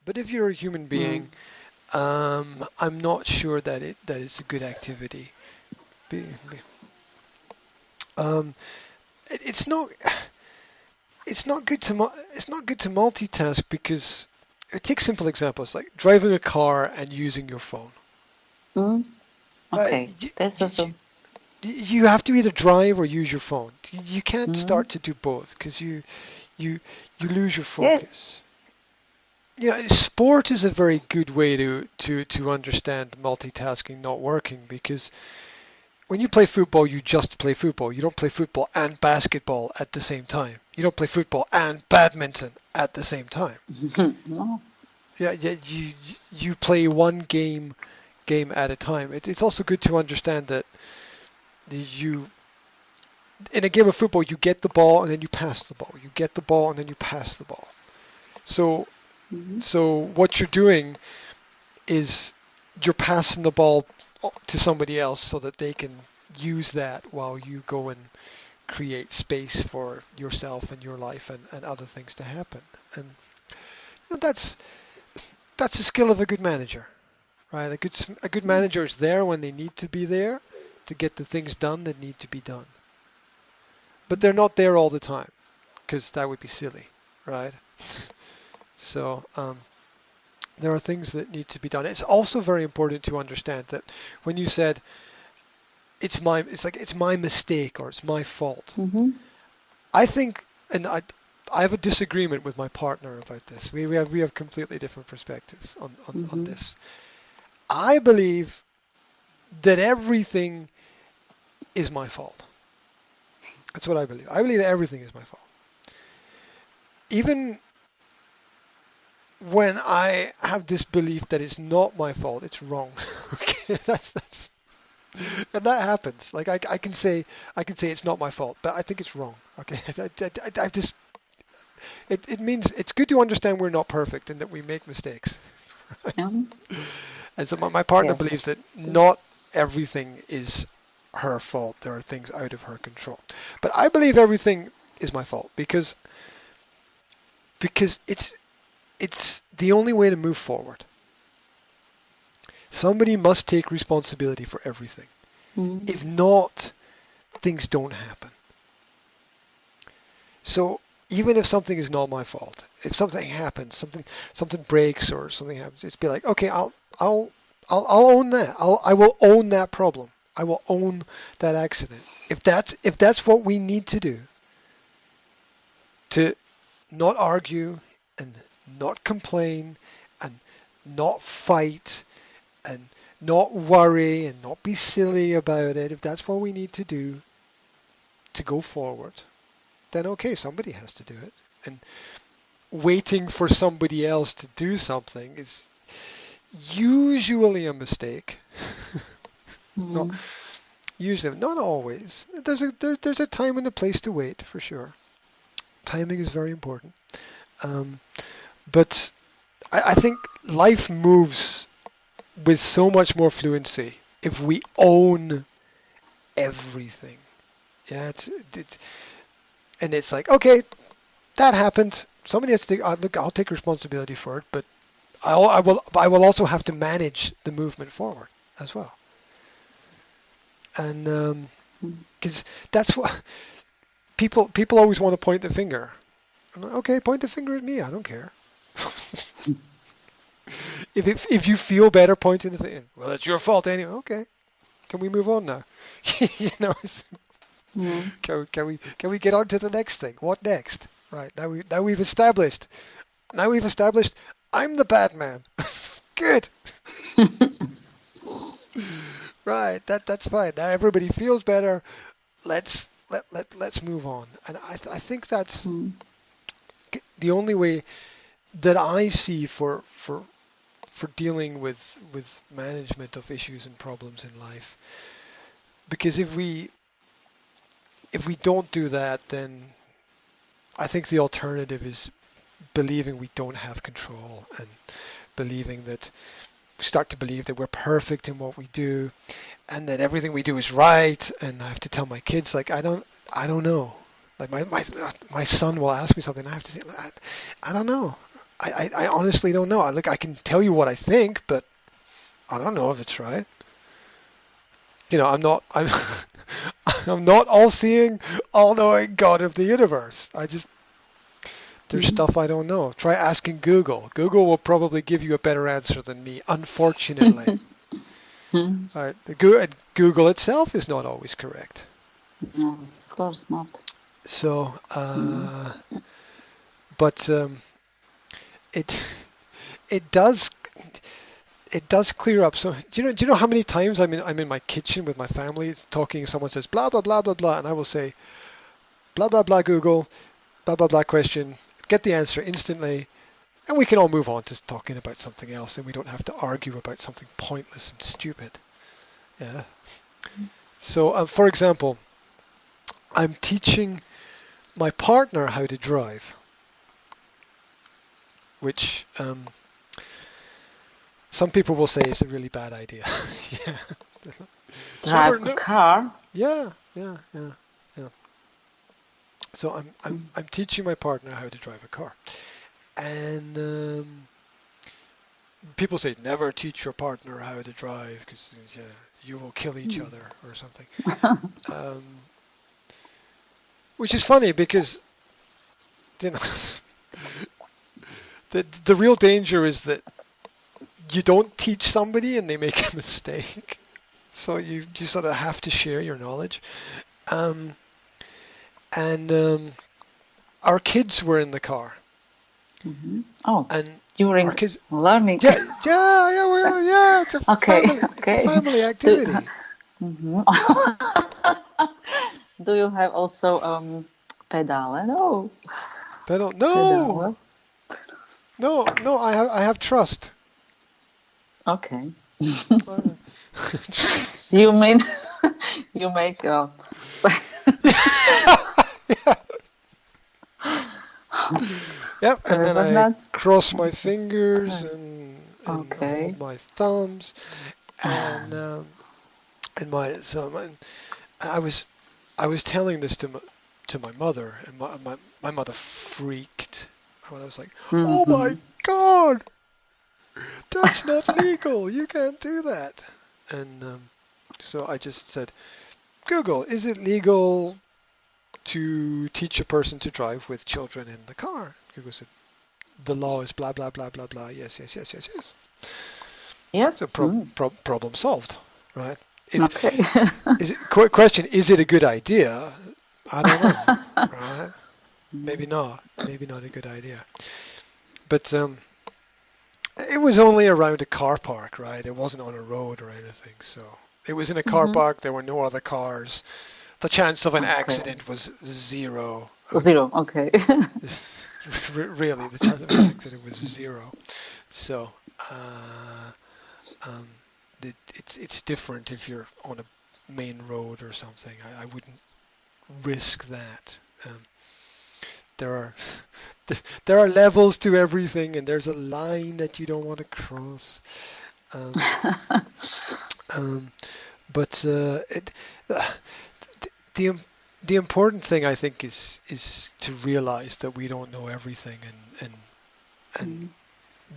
But if you're a human Mm. being, I'm not sure that it's a good activity. Be, be, um, it's not it's not good to multitask because take simple examples like driving a car and using your phone. Mm. Right? Okay, that's also. You have to either drive or use your phone. You can't Mm. start to do both because you you lose your Yeah. focus. Sport is a very good way to understand multitasking not working because when you play football, you just play football. You don't play football and basketball at the same time. You don't play football and badminton at the same time. No. Yeah, you play one game at a time. It's also good to understand that you in a game of football you get the ball and then you pass the ball. You get the ball and then you pass the ball. So Mm-hmm. so what you're doing is you're passing the ball to somebody else so that they can use that while you go and create space for yourself and your life and other things to happen. And that's the skill of a good manager, right? A good manager is there when they need to be there to get the things done that need to be done. But they're not there all the time because that would be silly, right? So there are things that need to be done. It's also very important to understand that when you said it's my mistake or it's my fault. Mm-hmm. I think, and I have a disagreement with my partner about this. We have completely different perspectives on Mm-hmm. this. I believe that everything is my fault. That's what I believe. I believe that everything is my fault. Even when I have this belief that it's not my fault, it's wrong. Okay, that's and that happens. Like I can say it's not my fault, but I think it's wrong. Okay, I just it means it's good to understand we're not perfect and that we make mistakes. Um, And so my partner yes. believes that not everything is her fault. There are things out of her control. But I believe everything is my fault because it's the only way to move forward. Somebody must take responsibility for everything. Mm. If not, things don't happen. So even if something is not my fault, if something happens, something breaks or something happens, it's be like, okay, I'll own that. I will own that problem. I will own that accident. If that's what we need to do to not argue and not complain and not fight and not worry and not be silly about it, if that's what we need to do to go forward, then okay, somebody has to do it. And waiting for somebody else to do something is usually a mistake. Not Mm. usually, not always. There's a time and a place to wait for sure. Timing is very important. Um, but I think life moves with so much more fluency if we own everything. Yeah, and it's like okay, that happened. Somebody has to take. Look, I'll take responsibility for it, but I will also have to manage the movement forward as well. And Mm. because that's what people always want to point the finger. I'm like, okay, point the finger at me. I don't care. If you feel better pointing the finger, well, it's your fault anyway. Okay, can we move on now? you know, Mm. can we get on to the next thing? What next? Right now we've established I'm the bad man. Good. Right. That's fine. Now everybody feels better. Let's move on. And I think that's Mm. the only way that I see for dealing with management of issues and problems in life. Because if we don't do that, then I think the alternative is believing we don't have control and believing that we start to believe that we're perfect in what we do and that everything we do is right. And I have to tell my kids like I don't know. Like my son will ask me something, I have to say I don't know. I honestly don't know. I can tell you what I think, but I don't know if it's right. I'm I'm not all-seeing, all-knowing God of the universe. There's Mhm. stuff I don't know. Try asking Google. Google will probably give you a better answer than me, unfortunately. Mhm. Right? Google itself is not always correct. No, of course not. So, Mm. but it it does it does clear up. So do you know how many times I'm in my kitchen with my family talking, someone says blah blah blah blah blah, and I will say blah blah blah Google, blah blah blah question, get the answer instantly, and we can all move on to talking about something else, and we don't have to argue about something pointless and stupid. Yeah. So for example, I'm teaching my partner how to drive, which some people will say is a really bad idea. Yeah. Never, Drive a no. car. Yeah, yeah, yeah, yeah. So Mm. I'm teaching my partner how to drive a car, and people say never teach your partner how to drive because you will kill each Mm. other or something. Um, which is funny because you know the real danger is that you don't teach somebody and they make a mistake. So you sort of have to share your knowledge. Um, and our kids were in the car, Mhm. Oh, and our during kids, learning. yeah, yeah, yeah, well, yeah. Okay, It's a okay. family Do, activity. mhm. Do you have also pedale? No, But no, pedale. no. I have trust. Okay. Uh, You mean you make so- yeah. Yep, and then but I not cross my it's fingers okay. and hold Okay. my thumbs and I was telling this to my mother, and my mother freaked. I was like, "Oh my Mm-hmm. God, that's not legal. You can't do that." And so I just said, "Google, is it legal to teach a person to drive with children in the car?" Google said, "The law is blah blah blah blah blah. Yes, yes, yes, yes, yes." So Yes. Mm. problem solved, right? It Okay. is it, question: is it a good idea? I don't know, right? Maybe not. Maybe not a good idea. But it was only around a car park, right? It wasn't on a road or anything. So it was in a car Mm-hmm. park. There were no other cars. The chance of an Okay. accident was zero. Zero. Okay. Really, the chance of an accident was zero. So um, it's different if you're on a main road or something. I wouldn't risk that. Um, there are there are levels to everything, and there's a line that you don't want to cross. Um, um, but uh, the the important thing I think is to realize that we don't know everything, and Mm.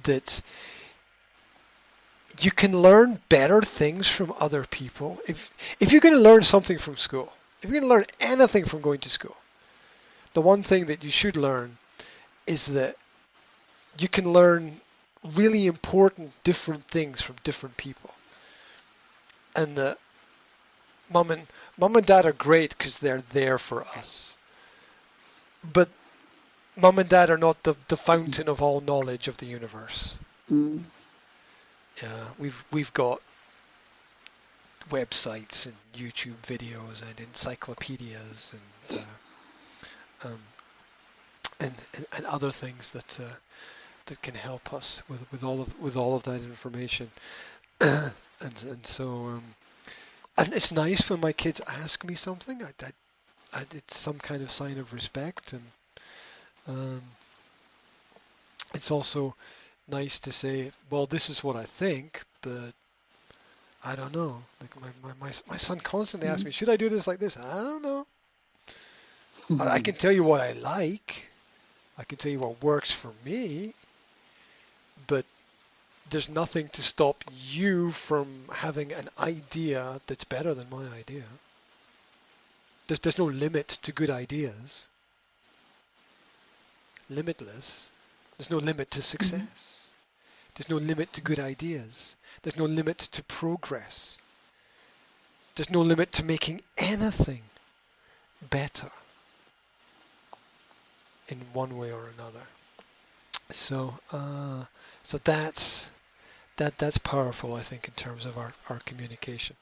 that you can learn better things from other people. If you're going to learn something from school, if you're going to learn anything from going to school, the one thing that you should learn is that you can learn really important different things from different people. And mom and mom and dad are great because they're there for us. But mom and dad are not the fountain of all knowledge of the universe. Mm. Yeah, we've got websites and YouTube videos and encyclopedias um, and other things that can help us with all of that information. And so and it's nice when my kids ask me something. It's some kind of sign of respect, and um, it's also nice to say, well, this is what I think, but I don't know. Like my son constantly asks Mm. me, should I do this like this? I don't know. I Mhm. can tell you what I like. I can tell you what works for me, but there's nothing to stop you from having an idea that's better than my idea. There's no limit to good ideas. Limitless. There's no limit to Mhm. success. There's no limit to good ideas. There's no limit to progress. There's no limit to making anything better in one way or another. So, so that's powerful, I think, in terms of our communication.